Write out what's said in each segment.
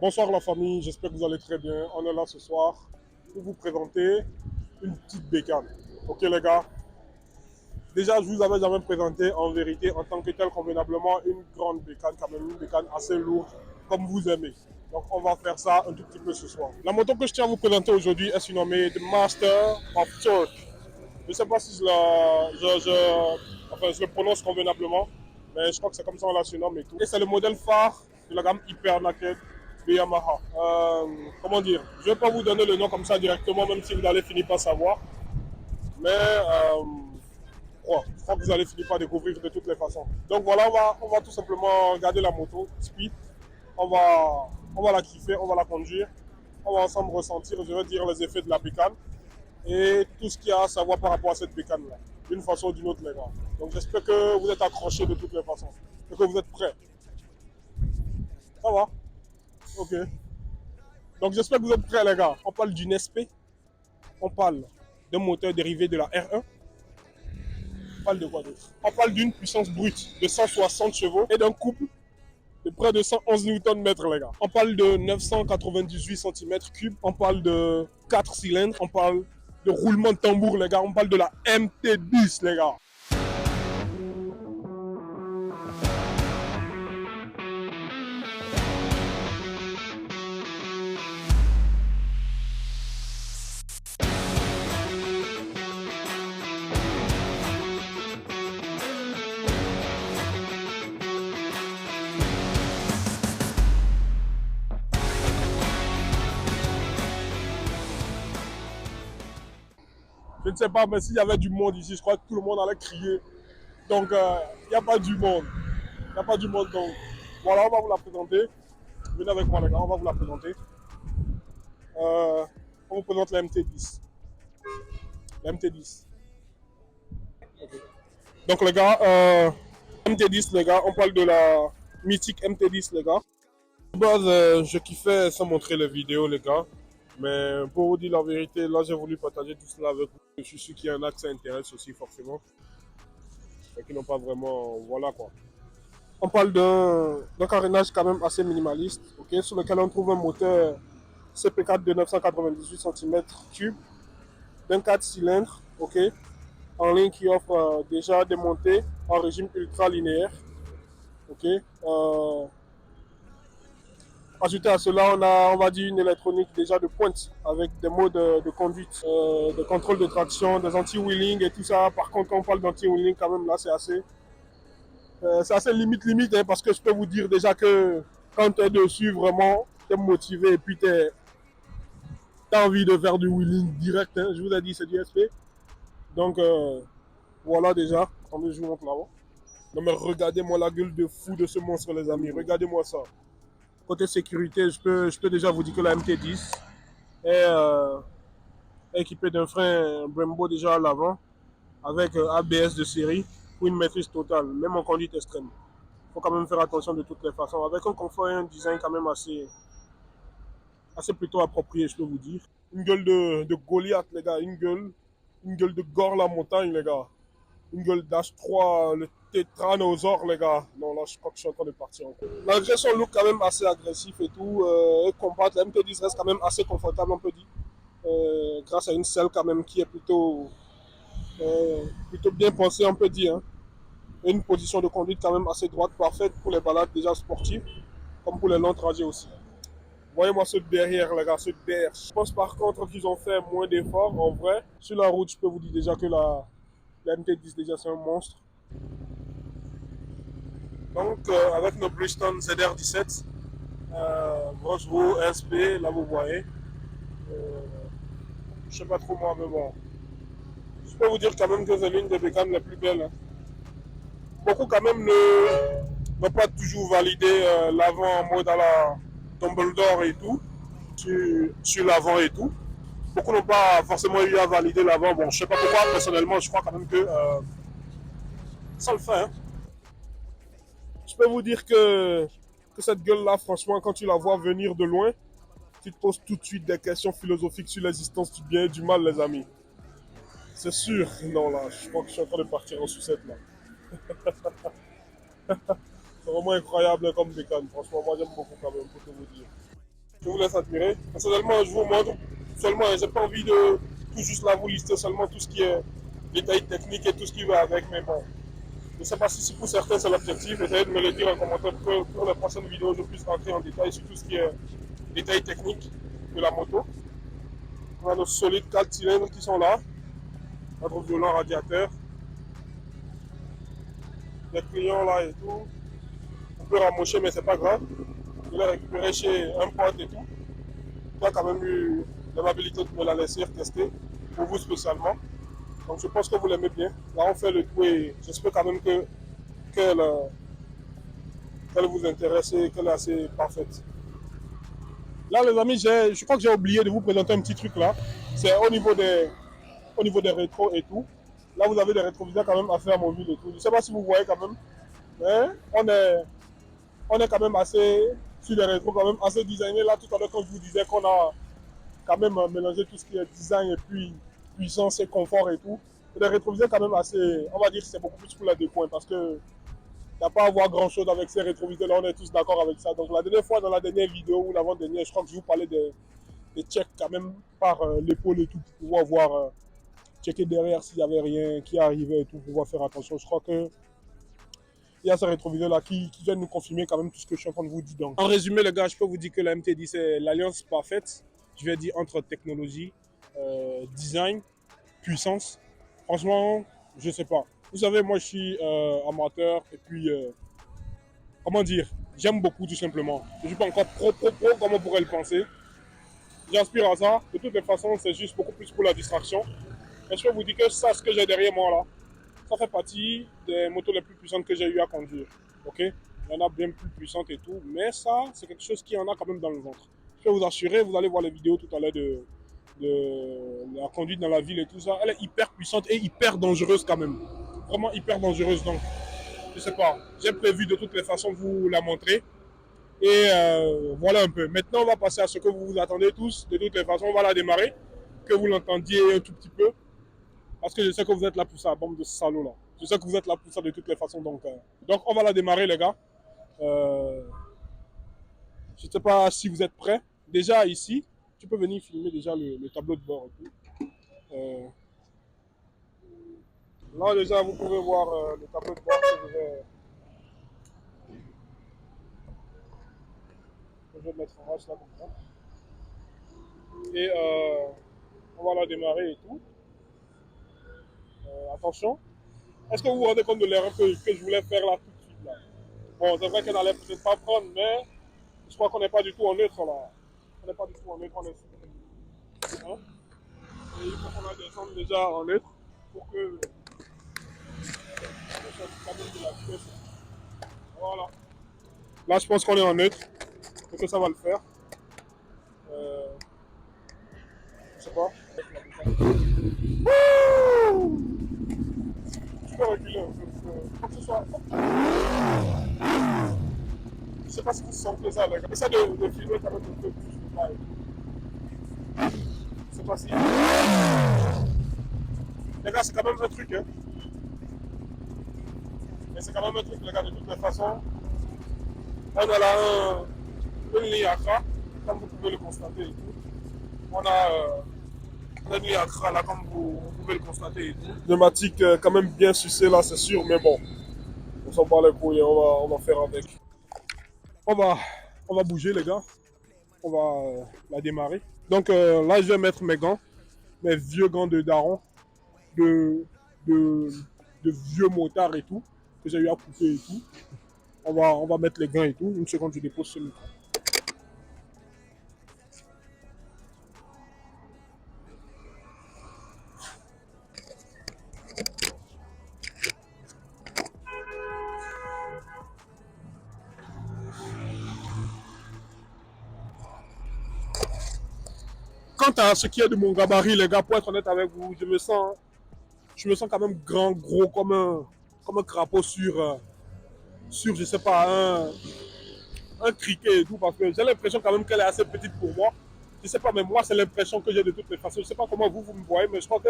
Bonsoir la famille, j'espère que vous allez très bien. On est là ce soir pour vous présenter une petite bécane. Ok les gars, déjà je vous avais jamais présenté en vérité en tant que tel convenablement une grande bécane, quand même une bécane assez lourde comme vous aimez. Donc on va faire ça un tout petit peu ce soir. La moto que je tiens à vous présenter aujourd'hui est surnommée The Master of Torque. Je ne sais pas si enfin, je le prononce convenablement, mais je crois que c'est comme ça on la surnomme et tout. Et c'est le modèle phare de la gamme Hyper Naked de Yamaha. Comment dire? Je ne vais pas vous donner le nom comme ça directement, même si vous allez finir par savoir. Mais je crois que vous allez finir par découvrir de toutes les façons. Donc voilà, on va tout simplement regarder la moto, speed. On va la kiffer, on va la conduire. On va ensemble ressentir, je veux dire, les effets de la bécane et tout ce qu'il y a à savoir par rapport à cette bécane-là, d'une façon ou d'une autre, les gars. Donc j'espère que vous êtes accrochés de toutes les façons et que vous êtes prêts. Ça va? Ok. Donc j'espère que vous êtes prêts, les gars. On parle d'une SP, on parle d'un moteur dérivé de la R1, on parle de quoi d'autre? On parle d'une puissance brute de 160 chevaux et d'un couple de près de 111 Nm, les gars. On parle de 998 cm3, on parle de 4 cylindres, on parle de roulement de tambour, les gars. On parle de la MT10, les gars. Je ne sais pas, mais s'il y avait du monde ici, je crois que tout le monde allait crier. Donc, il n'y a pas du monde. Il n'y a pas du monde. Donc, voilà, on va vous la présenter. Venez avec moi, les gars, on va vous la présenter. On vous présente la MT10. La MT10. Okay. Donc, les gars, MT10, les gars, on parle de la mythique MT10, les gars. De base, je kiffais sans montrer les vidéos, les gars. Mais pour vous dire la vérité, là, j'ai voulu partager tout cela avec vous. Je suis sûr qu'il y en a que ça intéresse aussi, forcément. Et qui n'ont pas vraiment. Voilà quoi. On parle d'un carénage quand même assez minimaliste, ok, sur lequel on trouve un moteur CP4 de 998 cm3, d'un 4 cylindres, ok, en ligne qui offre déjà des montées en régime ultra linéaire, ok. Ajouté à cela, on va dire une électronique déjà de pointe avec des modes de conduite, de contrôle de traction, des anti-wheeling et tout ça. Par contre, quand on parle d'anti-wheeling, quand même là, c'est assez limite hein, parce que je peux vous dire déjà que quand tu es dessus, vraiment, tu es motivé et puis tu as envie de faire du wheeling direct. Hein. Je vous ai dit, c'est du SP. Donc, voilà déjà. Attendez, je vous montre là-bas. Non, mais regardez-moi la gueule de fou de ce monstre, les amis. Regardez-moi ça. Côté sécurité, je peux déjà vous dire que la MT10 est équipée d'un frein Brembo déjà à l'avant avec ABS de série pour une maîtrise totale, même en conduite extrême. Il faut quand même faire attention de toutes les façons. Avec un confort et un design quand même assez plutôt approprié, je peux vous dire. Une gueule de Goliath, les gars. Une gueule de Gore la montagne, les gars. Une gueule d'H3, le tétranosaure, les gars. Non, là, je crois que je suis en train de partir encore. Malgré son look quand même assez agressif et tout, et compact, la MT10 reste quand même assez confortable, on peut dire. Grâce à une selle quand même qui est plutôt bien pensée, on peut dire. Hein. Et une position de conduite quand même assez droite, parfaite pour les balades déjà sportives, comme pour les longs trajets aussi. Voyez-moi ceux derrière, les gars, ceux derrière. Je pense par contre qu'ils ont fait moins d'efforts, en vrai. Sur la route, je peux vous dire déjà que la MT10 déjà c'est un monstre. Donc avec nos Bridgestone ZR17, grosse roue, SP, là vous voyez. Je sais pas trop moi, mais bon. Je peux vous dire quand même que c'est l'une des bécanes les plus belles. Hein. Beaucoup quand même ne pas toujours valider l'avant en mode à la Dumbledore et tout, sur l'avant et tout. Beaucoup n'ont pas forcément eu à valider l'avant. Bon, je sais pas pourquoi, personnellement, je crois quand même que ça le fait. Hein. Je peux vous dire que cette gueule-là, franchement, quand tu la vois venir de loin, tu te poses tout de suite des questions philosophiques sur l'existence du bien et du mal, les amis. C'est sûr. Non, là, je crois que je suis en train de partir en sucette, là. C'est vraiment incroyable comme bécane. Franchement, moi, j'aime beaucoup quand même, pour te vous dire. Je vous laisse admirer. Personnellement, je vous montre seulement, j'ai pas envie de tout juste là vous lister seulement tout ce qui est détails techniques et tout ce qui va avec, mais bon. Je ne sais pas si pour certains c'est l'objectif, essayez de me le dire en commentaire pour que pour la prochaine vidéo je puisse rentrer en détail sur tout ce qui est détails techniques de la moto. On a nos solides 4 cylindres qui sont là, notre violent radiateur, les clients là et tout. On peut ramocher mais c'est pas grave. Je l'ai récupéré chez un pote et tout. Il a quand même eu l'amabilité de me la laisser tester, pour vous spécialement. Donc je pense que vous l'aimez bien. Là on fait le tout et j'espère quand même qu'elle vous intéresse et qu'elle est assez parfaite. Là les amis, je crois que j'ai oublié de vous présenter un petit truc là. C'est au niveau des rétros et tout. Là vous avez des rétroviseurs quand même assez amovibles et tout. Je ne sais pas si vous voyez quand même. Mais on est quand même assez sur les rétros quand même assez designé. Là tout à l'heure quand je vous disais qu'on a quand même mélangé tout ce qui est design et puis puissance et confort et tout. Les rétroviseurs quand même assez, on va dire que c'est beaucoup plus pour la déco parce que il n'y a pas à voir grand chose avec ces rétroviseurs là, on est tous d'accord avec ça. Donc la dernière fois, dans la dernière vidéo ou l'avant-dernière, je crois que je vous parlais des checks quand même par l'épaule et tout pour pouvoir voir, checker derrière s'il n'y avait rien qui arrivait et tout, pour pouvoir faire attention. Je crois que il y a ces rétroviseurs là qui viennent nous confirmer quand même tout ce que je suis en train de vous dire. Donc, en résumé, les gars, je peux vous dire que la MT10 c'est l'alliance parfaite, je vais dire, entre technologie, design, puissance. Franchement, je sais pas. Vous savez, moi je suis amateur et puis comment dire, j'aime beaucoup tout simplement. Je ne suis pas encore pro comme on pourrait le penser. J'aspire à ça. De toutes les façons, c'est juste beaucoup plus pour la distraction. Et je peux vous dire que ça, ce que j'ai derrière moi là, ça fait partie des motos les plus puissantes que j'ai eu à conduire. Ok? Il y en a bien plus puissantes et tout, mais ça, c'est quelque chose qui en a quand même dans le ventre. Je peux vous assurer, vous allez voir les vidéos tout à l'heure de la conduite dans la ville et tout ça. Elle est hyper puissante et hyper dangereuse quand même. Vraiment hyper dangereuse. Donc, je sais pas. J'ai prévu de toutes les façons de vous la montrer. Et voilà un peu. Maintenant, on va passer à ce que vous vous attendez tous. De toutes les façons, on va la démarrer. Que vous l'entendiez un tout petit peu. Parce que je sais que vous êtes là pour ça, bande de salauds là. Je sais que vous êtes là pour ça de toutes les façons. Donc on va la démarrer, les gars. Je ne sais pas si vous êtes prêts. Déjà ici, tu peux venir filmer déjà le tableau de bord et tout. Là déjà, vous pouvez voir le tableau de bord que je vais mettre en marche là comme ça. Et on va la démarrer et tout. Attention. Est-ce que vous vous rendez compte de l'erreur que je voulais faire là tout de suite là? Bon, c'est vrai qu'elle n'allait peut-être pas prendre, mais je crois qu'on n'est pas du tout en neutre là. On n'est pas du tout en neutre, on est sur hein? Et il faut qu'on la descende déjà en neutre pour que ça donne de la vitesse. Voilà. Là, je pense qu'on est en neutre et que ça va le faire. Je sais pas. Je peux reculer un peu. Faut que ce soit. Je sais pas si vous sentez ça, les gars. Essaye de filmer quand même un peu plus de taille. Je sais pas si. Les gars, c'est quand même un truc, hein. Mais c'est quand même un truc, les gars, de toutes les façons. On a là une ligne à gras, comme vous pouvez le constater et tout. On a une ligne à gras là, comme vous pouvez le constater et tout. Pneumatique quand même bien sucée là, c'est sûr, mais bon, on s'en bat les couilles, on va faire avec. On va, on va bouger, les gars. On va la démarrer. Donc là, je vais mettre mes gants, mes vieux gants de daron, de, de, de vieux motards et tout, que j'ai eu à couper et tout. On va mettre les gants et tout. Une seconde, je dépose ce micro. Quant à ce qui est de mon gabarit, les gars, pour être honnête avec vous, je me sens quand même grand, gros, comme un crapaud sur je sais pas, un criquet et tout, parce que j'ai l'impression quand même qu'elle est assez petite pour moi. Je sais pas, mais moi, c'est l'impression que j'ai de toutes les façons. Je sais pas comment vous me voyez, mais je crois que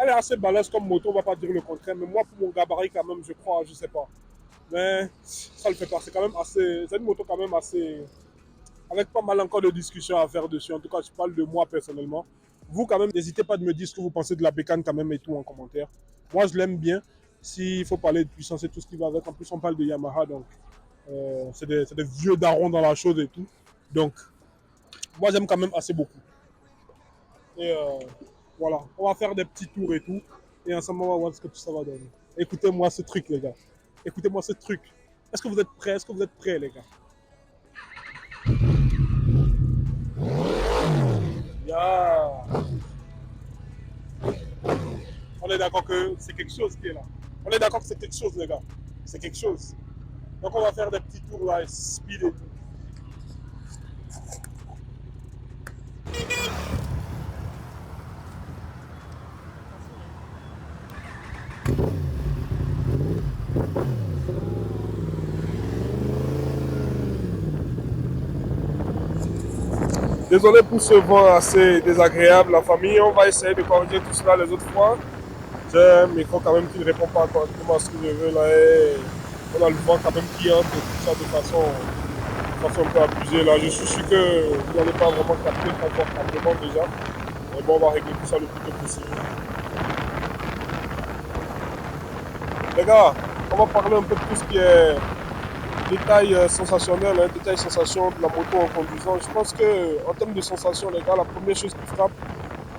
elle est assez balèze comme moto, on va pas dire le contraire, mais moi, pour mon gabarit, quand même, je crois, je sais pas. Mais ça le fait pas, c'est quand même assez, c'est une moto quand même assez, avec pas mal encore de discussions à faire dessus. En tout cas, je parle de moi personnellement. Vous, quand même, n'hésitez pas de me dire ce que vous pensez de la bécane quand même et tout en commentaire. Moi, je l'aime bien. S'il faut parler de puissance et tout ce qui va avec, en plus, on parle de Yamaha, donc c'est des vieux darons dans la chose et tout. Donc, moi, j'aime quand même assez beaucoup. Et voilà, on va faire des petits tours et tout. Et ensemble, on va voir ce que tout ça va donner. Écoutez-moi ce truc, les gars. Écoutez-moi ce truc. Est-ce que vous êtes prêts? Est-ce que vous êtes prêts, les gars? Yeah. On est d'accord que c'est quelque chose qui est là. On est d'accord que c'est quelque chose, les gars. C'est quelque chose. Donc, on va faire des petits tours là, speed et tout. Désolé pour ce vent assez désagréable, la famille. On va essayer de corriger tout cela les autres fois. J'ai un micro quand même qui ne répond pas correctement à ce que je veux là. Et on a le vent quand même qui entre et tout ça de façon un peu abusée. Là, je suis sûr que vous n'allez pas vraiment capter confortablement déjà. Mais bon, on va régler tout ça le plus tôt possible. Les gars, on va parler un peu de tout ce qui est détail sensationnel, hein, détail sensation de la moto en conduisant. Je pense que en termes de sensation, les gars, la première chose qui frappe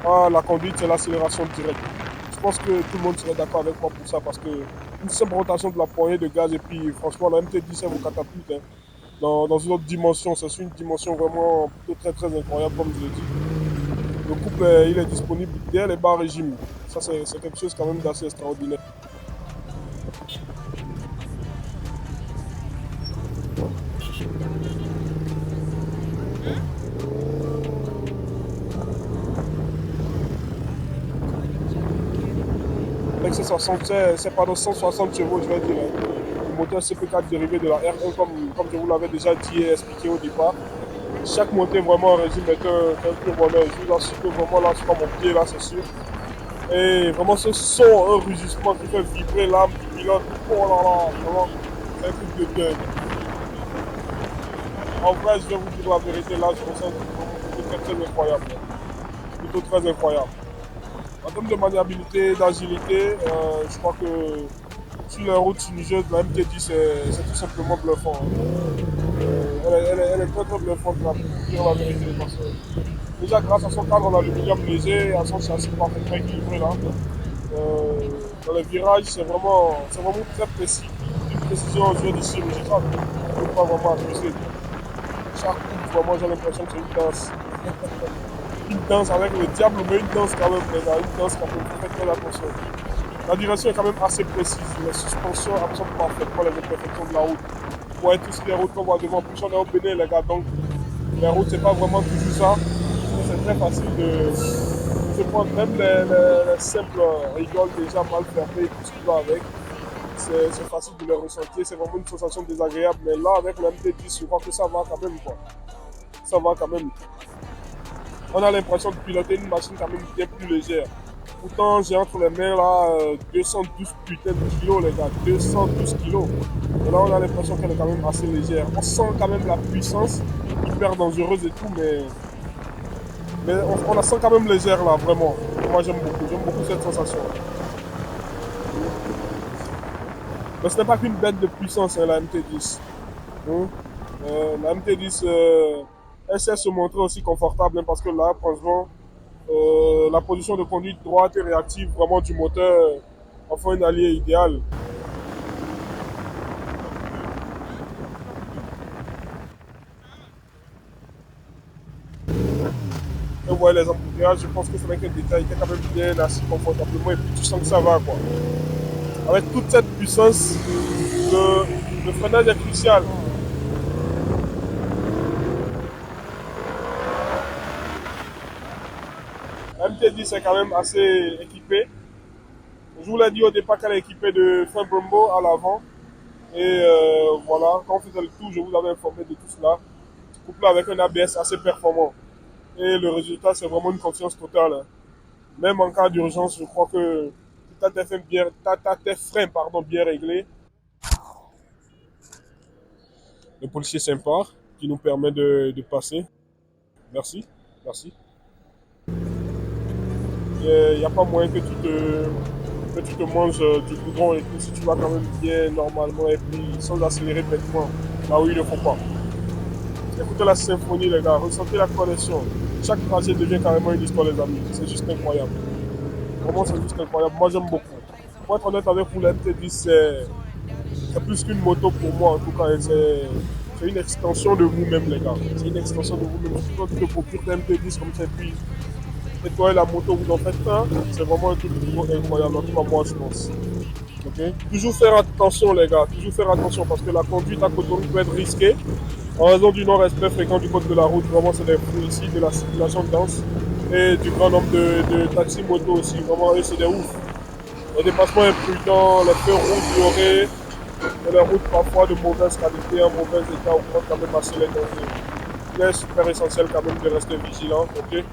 à la conduite, c'est l'accélération directe. Je pense que tout le monde serait d'accord avec moi pour ça parce que une simple rotation de la poignée de gaz et puis franchement la MT10 elle vous catapulte hein, dans une autre dimension. C'est une dimension vraiment plutôt très très incroyable comme je l'ai dit. Le couple il est disponible dès les bas régimes. Ça c'est quelque chose quand même d'assez extraordinaire. Avec ces 60, c'est pas dans 160 chevaux, je vais dire. Hein. Le moteur CP4 dérivé de la R1, comme je vous l'avais déjà dit et expliqué au départ. Chaque montée vraiment en régime est un pur bonheur. Je vous assure que vraiment là, je prends mon pied là, c'est sûr. Et vraiment ce son, un rugissement qui fait vibrer l'âme du pilote. Oh là là, vraiment, c'est un truc de dingue. En vrai, je vais vous dire la vérité, là, je ressens plutôt très, très incroyable. Plutôt très incroyable. En termes de maniabilité, d'agilité, je crois que sur les routes tunisiennes, la MT10, c'est tout simplement bluffant. Hein. Elle est très très bluffante, là, pour dire la vérité. Parce que déjà, grâce à son cadre en aluminium léger, à son châssis parfaitement équilibré, là, euh, dans les virages, c'est vraiment très précis. Une précision, je vais dire chirurgicale. On ne peut pas vraiment abuser. Chaque coup, vraiment, j'ai l'impression que c'est une danse. Une danse avec le diable, mais une danse quand même, les gars. Une danse quand même, faites très attention. La direction est quand même assez précise. Les suspensions absorbent parfaitement les imperfections de la route. Ouais, tout ce qui est route qu'on voit devant, plus on est au Bénin, les gars. Donc, les routes, c'est pas vraiment toujours ça. C'est très facile de se prendre même les simples rigoles déjà mal fermées et tout ce qui va avec. C'est facile de les ressentir. C'est vraiment une sensation désagréable. Mais là, avec le MT10, je crois que ça va quand même, quoi. Ça va quand même. On a l'impression de piloter une machine quand même bien plus légère. Pourtant, j'ai entre les mains là 212 putains de kilos, les gars. 212 kilos. Et là, on a l'impression qu'elle est quand même assez légère. On sent quand même la puissance, hyper dangereuse et tout, mais on la sent quand même légère là, vraiment. Moi, j'aime beaucoup cette sensation. Mais ce n'est pas qu'une bête de puissance, hein, la MT10. Hein. La MT10, elle sait se montrer aussi confortable hein, parce que là, franchement, la position de conduite droite et réactive vraiment du moteur en font un allié idéal. Et ouais, les embouteillages, je pense que c'est vrai qu'un détail était quand même bien assis confortablement et puis tu sens que ça va quoi. Avec toute cette puissance, le freinage est crucial. La MT10 est quand même assez équipée. Je vous l'ai dit au départ qu'elle est équipée de frein Brembo à l'avant. Et voilà, quand on faisait le tour, je vous avais informé de tout cela. Couplé avec un ABS assez performant. Et le résultat, c'est vraiment une confiance totale. Hein. Même en cas d'urgence, je crois que tu as tes freins pardon, bien réglés. Le policier sympa. qui nous permet de passer. Merci, merci. Il n'y a pas moyen que tu te manges du goudron et tout si tu vas quand même bien normalement et puis sans accélérer bêtement là où il ne faut pas. Écoutez la symphonie les gars, ressentez la connexion. Chaque trajet devient carrément une histoire les amis, c'est juste incroyable. Vraiment c'est juste incroyable, moi j'aime beaucoup. Pour être honnête avec vous, la MT10 c'est plus qu'une moto pour moi en tout cas. C'est une extension de vous-même les gars. C'est une extension de vous-même. Quand tu te procures ta MT10 comme ça et puis nettoyer la moto, vous en faites un, c'est vraiment un truc incroyable. En tout cas moi je pense. Okay. Toujours faire attention les gars, toujours faire attention parce que la conduite à Cotonou peut être risquée en raison du non-respect fréquent du code de la route. Vraiment c'est des fruits ici de la circulation dense et du grand nombre de taxis motos aussi. Vraiment eux c'est des ouf. Les dépassements imprudents, les feux rouges ignorés, et les routes parfois de mauvaise qualité, en mauvais état, augmentent quand même assez les dangers. Il est super essentiel quand même de rester vigilant, okay?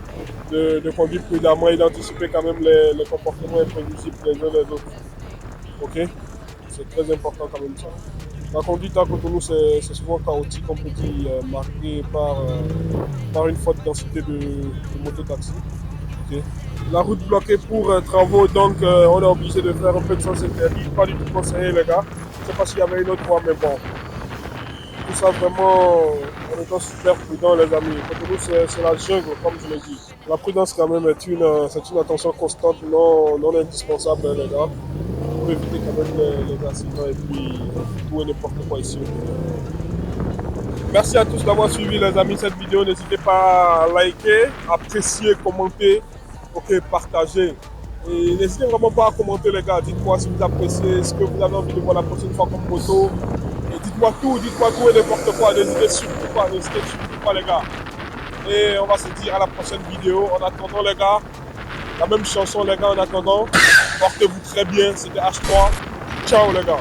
de conduire prudemment et d'anticiper quand même les comportements imprévisibles des uns des autres. Ok, c'est très important quand même ça. La conduite à Cotonou, c'est souvent chaotique, on peut dire, marqué par une forte densité de mototaxis. Okay. La route bloquée pour travaux, donc on est obligé de faire un peu de sens interdit. Pas du tout conseillé les gars. Je ne sais pas s'il y avait une autre voie, mais bon. Tout ça vraiment en étant super prudent les amis. Cotonou c'est la jungle comme je l'ai dit. La prudence quand même c'est une attention constante, non indispensable les gars. Pour éviter quand même les accidents et puis tout et n'importe quoi ici. Merci à tous d'avoir suivi les amis cette vidéo. N'hésitez pas à liker, apprécier, commenter, ok, partager. Et n'hésitez vraiment pas à commenter les gars. Dites-moi si vous appréciez, ce que vous avez envie de voir la prochaine fois comme moto. Et dites-moi tout et n'importe quoi. N'hésitez surtout pas les gars. Et on va se dire à la prochaine vidéo. En attendant les gars, la même chanson les gars en attendant. Portez-vous très bien, c'était H3. Ciao les gars.